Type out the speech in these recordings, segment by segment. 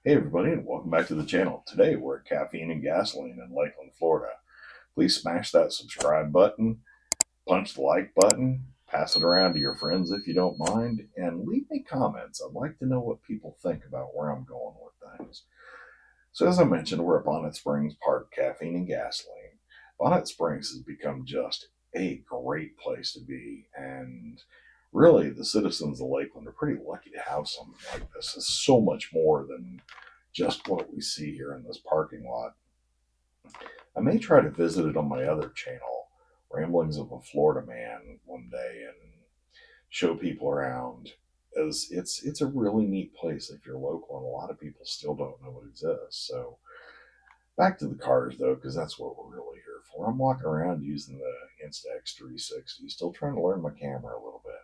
Hey everybody, and welcome back to the channel. Today we're at Caffeine and Gasoline in Lakeland, Florida. Please smash that subscribe button, punch the like button, pass it around to your friends if you don't mind, and leave me comments. I'd like to know what people think about where I'm going with things. So as I mentioned, we're at Bonnet Springs Park, Caffeine and Gasoline. Bonnet Springs has become just a great place to be, and really the citizens of Lakeland are pretty lucky to have something like this. It's so much more than just what we see here in this parking lot. I may try to visit it on my other channel, Ramblings of a Florida Man, one day and show people around. As it's a really neat place if you're local, and a lot of people still don't know it exists. So back to the cars though, because that's what we're really here for. I'm walking around using the Instax 360, still trying to learn my camera a little bit.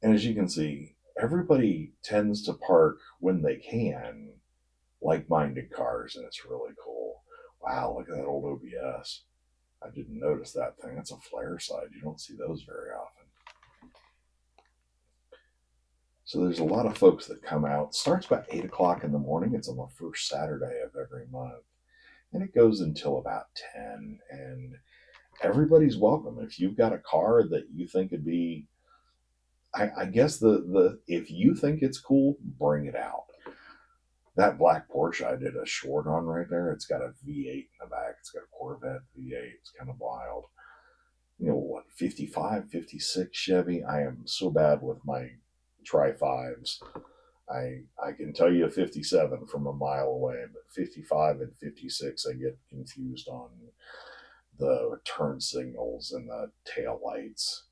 And as you can see, everybody tends to park when they can like-minded cars, and it's really cool. Wow, look at that old OBS. I didn't notice that thing. That's a flare side. You don't see those very often. So there's a lot of folks that come out. It starts about 8 o'clock in the morning. It's on the first Saturday of every month. And it goes until about 10. And everybody's welcome. If you've got a car that you think would be, I guess the if you think it's cool, bring it out. That black Porsche I did a short on right there, it's got a V8 in the back. It's got a Corvette V8. It's kind of wild. You know what, 55, 56 Chevy. I am so bad with my tri fives. I can tell you a 57 from a mile away, but 55 and 56 I get confused on the turn signals and the tail lights.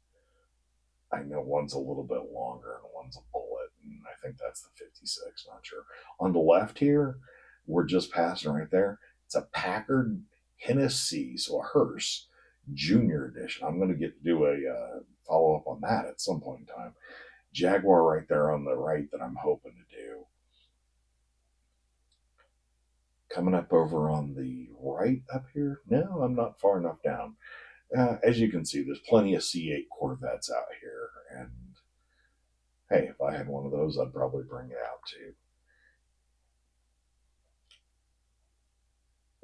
I know one's a little bit longer and one's a bullet, and I think that's the 56. Not sure. On the left here, we're just passing right there. It's a Packard Hennessy, so a hearse Junior Edition. I'm going to get to do a follow up on that at some point in time. Jaguar right there on the right that I'm hoping to do. Coming up over on the right up here. No, I'm not far enough down. As you can see, there's plenty of C8 Corvettes out here, and hey, if I had one of those, I'd probably bring it out too.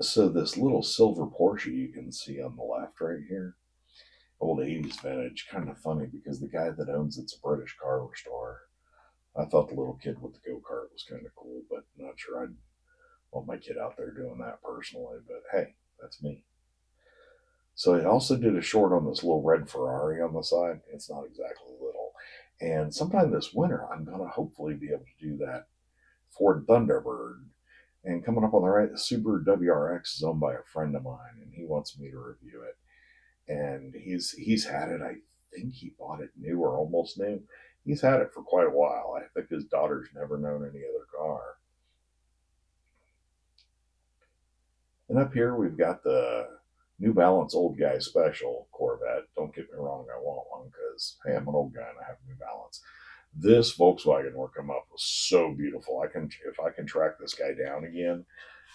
So this little silver Porsche you can see on the left right here, old 80s vintage, kind of funny because the guy that owns it's a British car store. I thought the little kid with the go-kart was kind of cool, but not sure I'd want my kid out there doing that personally, but hey, that's me. So I also did a short on this little red Ferrari on the side. It's not exactly little. And sometime this winter, I'm going to hopefully be able to do that Ford Thunderbird. And coming up on the right, the Subaru WRX is owned by a friend of mine, and he wants me to review it. And he's had it. I think he bought it new or almost new. He's had it for quite a while. I think his daughter's never known any other car. And up here we've got the New Balance Old Guy Special Corvette. Don't get me wrong, I want one because, hey, I'm an old guy and I have New Balance. This Volkswagen work him up was so beautiful. If I can track this guy down again,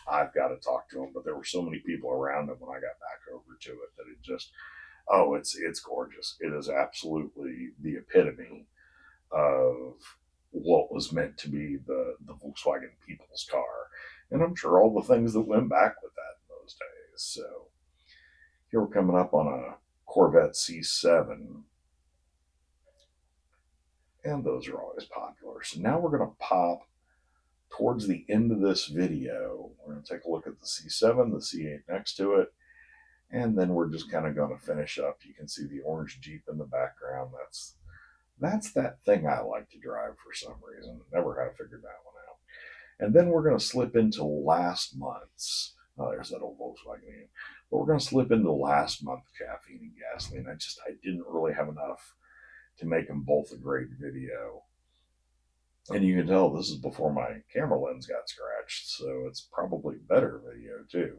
I've got to talk to him. But there were so many people around him when I got back over to it that it just, oh, it's gorgeous. It is absolutely the epitome of what was meant to be the Volkswagen people's car. And I'm sure all the things that went back with that in those days. So here we're coming up on a Corvette C7. And those are always popular. So now we're going to pop towards the end of this video. We're going to take a look at the C7, the C8 next to it, and then we're just kind of going to finish up. You can see the orange Jeep in the background. That's that thing I like to drive for some reason. Never had figured that one out. And then we're going to slip into last month's. Oh, there's that old Volkswagen again. But we're going to slip into last month Caffeine and Gasoline. I didn't really have enough to make them both a great video. And you can tell this is before my camera lens got scratched, so it's probably better video too.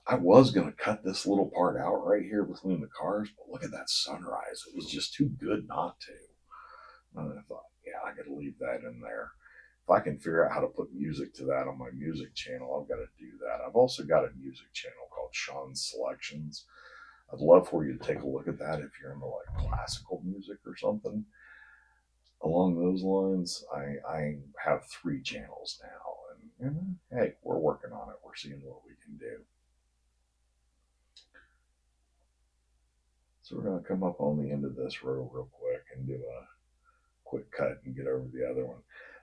I was going to cut this little part out right here between the cars, but look at that sunrise. It was just too good not to. And I thought, yeah, I got to leave that in there. If I can figure out how to put music to that on my music channel, I've got to do that. I've also got a music channel called Sean's Selections. I'd love for you to take a look at that if you're into like classical music or something. along those lines, I have 3 channels now, and hey, we're working on it. We're seeing what we can do. So we're going to come up on the end of this row real quick and do a quick cut and get over the other one.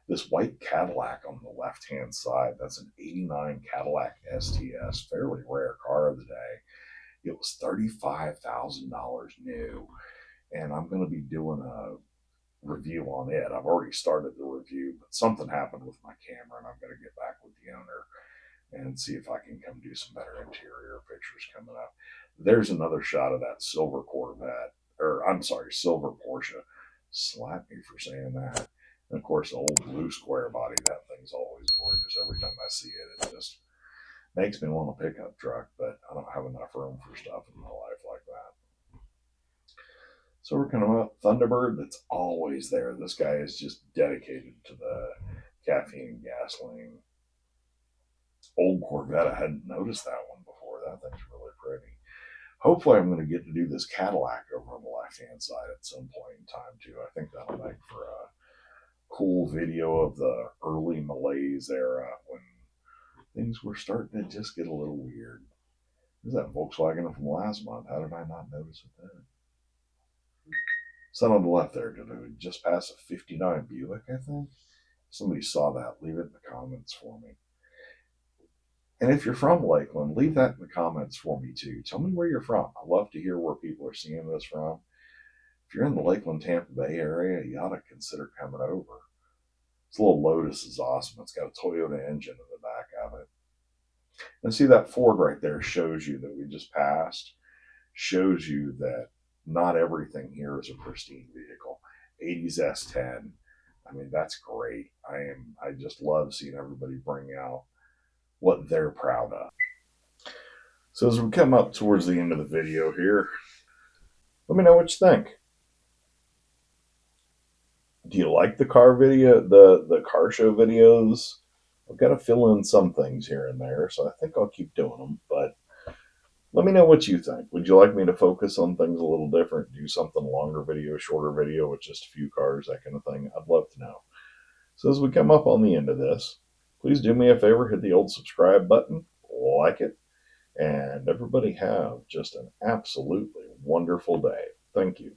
This white Cadillac on the left-hand side, that's an 89 Cadillac STS, fairly rare car of the day. It was $35,000 new, and I'm going to be doing a review on it. I've already started the review, but something happened with my camera, and I'm going to get back with the owner and see if I can come do some better interior pictures coming up. There's another shot of that silver Corvette, or I'm sorry, silver Porsche. Slap me for saying that. And of course, the old blue square body, that thing's always gorgeous. Every time I see it, it just makes me want a pickup truck, but I don't have enough room for stuff in my life like that. So we're coming up Thunderbird, that's always there. This guy is just dedicated to the caffeine and gasoline. Old Corvette, I hadn't noticed that one before. That thing's really pretty. Hopefully, I'm going to get to do this Cadillac over on the left-hand side at some point in time, too. I think that'll make for a cool video of the early malaise era when things were starting to just get a little weird. There's that Volkswagen from last month. How did I not notice it then? Son on the left there, did it just pass a 59 Buick, I think? Somebody saw that. Leave it in the comments for me. And if you're from Lakeland, leave that in the comments for me too. Tell me where you're from. I love to hear where people are seeing this from. If you're in the Lakeland, Tampa Bay area, you ought to consider coming over. This little Lotus is awesome. It's got a Toyota engine in the back of it. And see that Ford right there shows you that we just passed, shows you that not everything here is a pristine vehicle. 80s S10. I mean, that's great. I just love seeing everybody bring out what they're proud of. So as we come up towards the end of the video here, let me know what you think. Do you like the car video, the car show videos? I've got to fill in some things here and there, so I think I'll keep doing them. But let me know what you think. Would you like me to focus on things a little different, do something longer video, shorter video with just a few cars, that kind of thing? I'd love to know. So as we come up on the end of this, please do me a favor, hit the old subscribe button, like it, and everybody have just an absolutely wonderful day. Thank you.